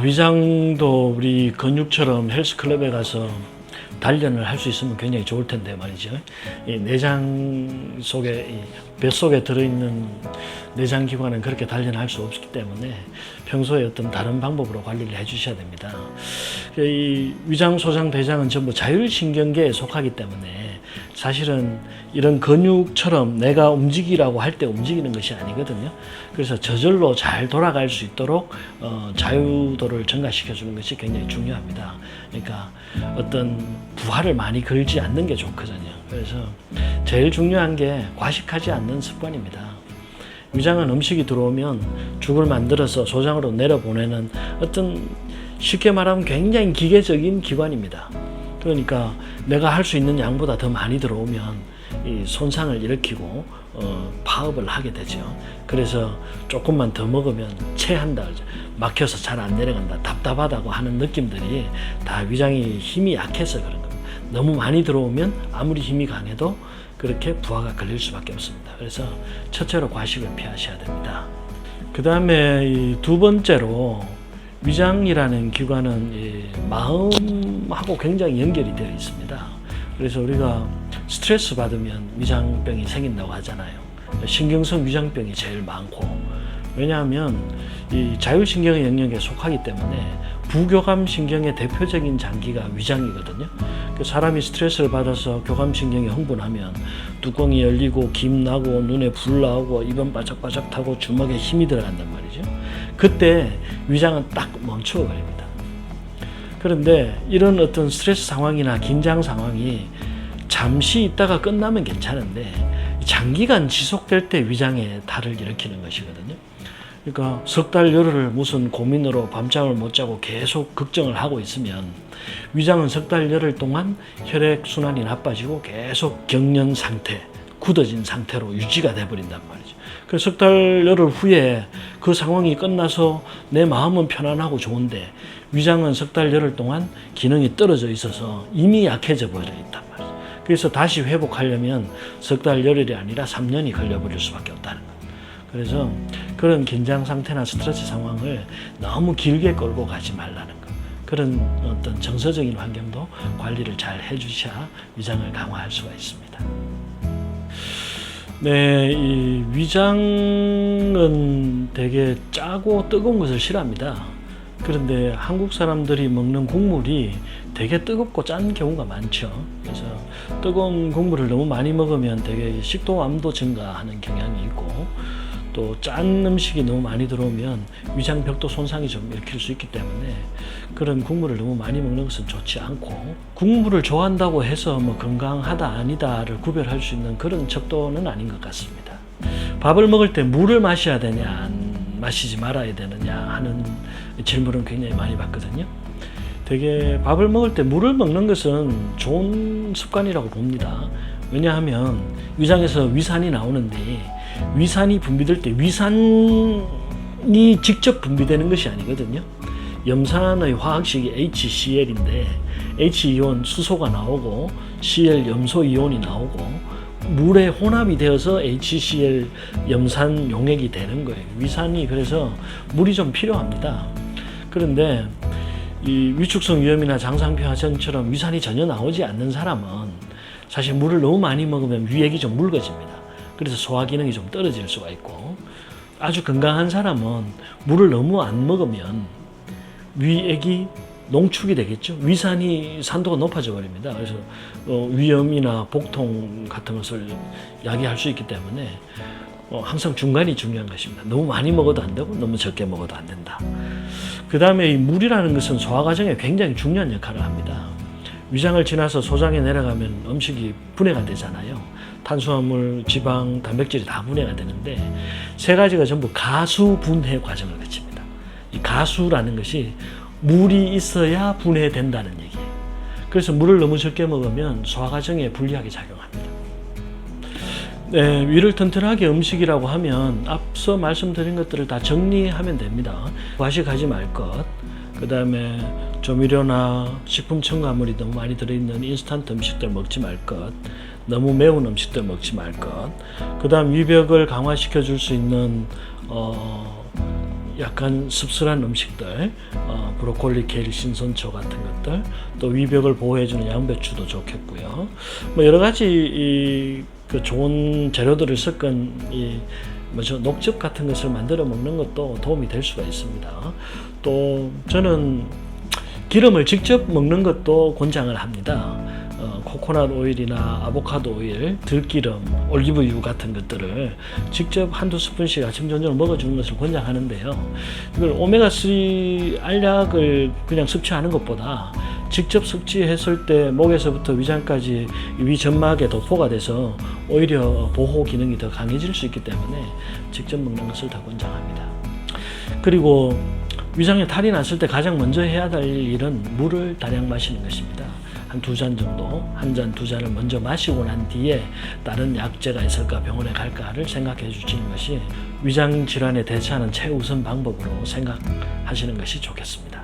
위장도 우리 근육처럼 헬스클럽에 가서 단련을 할 수 있으면 굉장히 좋을 텐데 말이죠. 이 내장 속에, 이 뱃속에 들어있는 내장 기관은 그렇게 단련할 수 없기 때문에 평소에 어떤 다른 방법으로 관리를 해 주셔야 됩니다. 이 위장, 소장, 대장은 전부 자율신경계에 속하기 때문에 사실은 이런 근육처럼 내가 움직이라고 할 때 움직이는 것이 아니거든요. 그래서 저절로 잘 돌아갈 수 있도록 자유도를 증가시켜 주는 것이 굉장히 중요합니다. 그러니까 어떤 부하를 많이 걸지 않는 게 좋거든요. 그래서 제일 중요한 게 과식하지 않는 습관입니다. 위장은 음식이 들어오면 죽을 만들어서 소장으로 내려보내는 어떤, 쉽게 말하면 굉장히 기계적인 기관입니다. 그러니까 내가 할 수 있는 양보다 더 많이 들어오면 이 손상을 일으키고 파업을 하게 되죠. 그래서 조금만 더 먹으면 체한다, 막혀서 잘 안 내려간다, 답답하다고 하는 느낌들이 다 위장이 힘이 약해서 그런 겁니다. 너무 많이 들어오면 아무리 힘이 강해도 그렇게 부하가 걸릴 수밖에 없습니다. 그래서 첫째로 과식을 피하셔야 됩니다. 그 다음에 이 두 번째로, 위장이라는 기관은 이 마음하고 굉장히 연결이 되어 있습니다. 그래서 우리가 스트레스 받으면 위장병이 생긴다고 하잖아요. 신경성 위장병이 제일 많고, 왜냐하면 이 자율신경의 영역에 속하기 때문에 부교감신경의 대표적인 장기가 위장이거든요. 사람이 스트레스를 받아서 교감신경이 흥분하면 뚜껑이 열리고 김 나고 눈에 불 나오고 입은 바짝바짝 타고 주먹에 힘이 들어간단 말이죠. 그때 위장은 딱 멈추어 버립니다. 그런데 이런 어떤 스트레스 상황이나 긴장 상황이 잠시 있다가 끝나면 괜찮은데 장기간 지속될 때 위장에 탈을 일으키는 것이거든요. 그러니까 석 달 열흘을 무슨 고민으로 밤잠을 못 자고 계속 걱정을 하고 있으면 위장은 석 달 열흘 동안 혈액순환이 나빠지고 계속 경련 상태, 굳어진 상태로 유지가 돼버린단 말이죠. 그래서 석 달 열흘 후에 그 상황이 끝나서 내 마음은 편안하고 좋은데 위장은 석 달 열흘 동안 기능이 떨어져 있어서 이미 약해져 버려 있단 말이죠. 그래서 다시 회복하려면 석 달 열흘이 아니라 3년이 걸려버릴 수밖에 없다는 거예요. 그래서 그런 긴장 상태나 스트레스 상황을 너무 길게 끌고 가지 말라는 거. 그런 어떤 정서적인 환경도 관리를 잘 해주셔야 위장을 강화할 수가 있습니다. 네, 이 위장은 되게 짜고 뜨거운 것을 싫어합니다. 그런데 한국 사람들이 먹는 국물이 되게 뜨겁고 짠 경우가 많죠. 그래서 뜨거운 국물을 너무 많이 먹으면 되게 식도암도 증가하는 경향이 있고, 또 짠 음식이 너무 많이 들어오면 위장벽도 손상이 좀 일으킬 수 있기 때문에 그런 국물을 너무 많이 먹는 것은 좋지 않고, 국물을 좋아한다고 해서 뭐 건강하다 아니다를 구별할 수 있는 그런 척도는 아닌 것 같습니다. 밥을 먹을 때 물을 마셔야 되냐 마시지 말아야 되느냐 하는 질문을 굉장히 많이 받거든요. 되게 밥을 먹을 때 물을 먹는 것은 좋은 습관이라고 봅니다. 왜냐하면 위장에서 위산이 나오는데 위산이 분비될 때 위산이 직접 분비되는 것이 아니거든요. 염산의 화학식이 HCl인데 H이온 수소가 나오고 Cl 염소 이온이 나오고 물에 혼합이 되어서 HCl 염산 용액이 되는 거예요. 위산이, 그래서 물이 좀 필요합니다. 그런데 이 위축성 위염이나 장상표하증처럼 위산이 전혀 나오지 않는 사람은 사실 물을 너무 많이 먹으면 위액이 좀 묽어집니다. 그래서 소화 기능이 좀 떨어질 수가 있고, 아주 건강한 사람은 물을 너무 안 먹으면 위액이 농축이 되겠죠. 위산이 산도가 높아져 버립니다. 그래서 위염이나 복통 같은 것을 야기할 수 있기 때문에 항상 중간이 중요한 것입니다. 너무 많이 먹어도 안 되고 너무 적게 먹어도 안 된다. 그 다음에 이 물이라는 것은 소화 과정에 굉장히 중요한 역할을 합니다. 위장을 지나서 소장에 내려가면 음식이 분해가 되잖아요. 탄수화물, 지방, 단백질이 다 분해가 되는데 세 가지가 전부 가수 분해 과정을 거칩니다. 이 가수라는 것이 물이 있어야 분해된다는 얘기예요. 그래서 물을 너무 적게 먹으면 소화 과정에 불리하게 작용합니다. 네, 위를 튼튼하게 음식이라고 하면 앞서 말씀드린 것들을 다 정리하면 됩니다. 과식하지 말 것, 그 다음에 조미료나 식품 첨가물이 너무 많이 들어있는 인스턴트 음식들 먹지 말 것, 너무 매운 음식들 먹지 말 것, 그 다음 위벽을 강화시켜 줄 수 있는 약간 습슬한 음식들, 브로콜리, 케일, 신선초 같은 것들, 또 위벽을 보호해주는 양배추도 좋겠고요. 뭐 여러 가지 그 좋은 재료들을 섞은 녹즙 같은 것을 만들어 먹는 것도 도움이 될 수가 있습니다. 또 저는 기름을 직접 먹는 것도 권장을 합니다. 코코넛 오일이나 아보카도 오일, 들기름, 올리브유 같은 것들을 직접 한두 스푼씩 아침 저녁으로 먹어주는 것을 권장하는데요. 이걸 오메가3 알약을 그냥 섭취하는 것보다 직접 섭취했을 때 목에서부터 위장까지 위점막에 도포가 돼서 오히려 보호 기능이 더 강해질 수 있기 때문에 직접 먹는 것을 더 권장합니다. 그리고 위장에 탈이 났을 때 가장 먼저 해야 될 일은 물을 다량 마시는 것입니다. 한 2잔 정도, 1잔, 2잔을 먼저 마시고 난 뒤에 다른 약재가 있을까 병원에 갈까를 생각해 주시는 것이 위장 질환에 대처하는 최우선 방법으로 생각하시는 것이 좋겠습니다.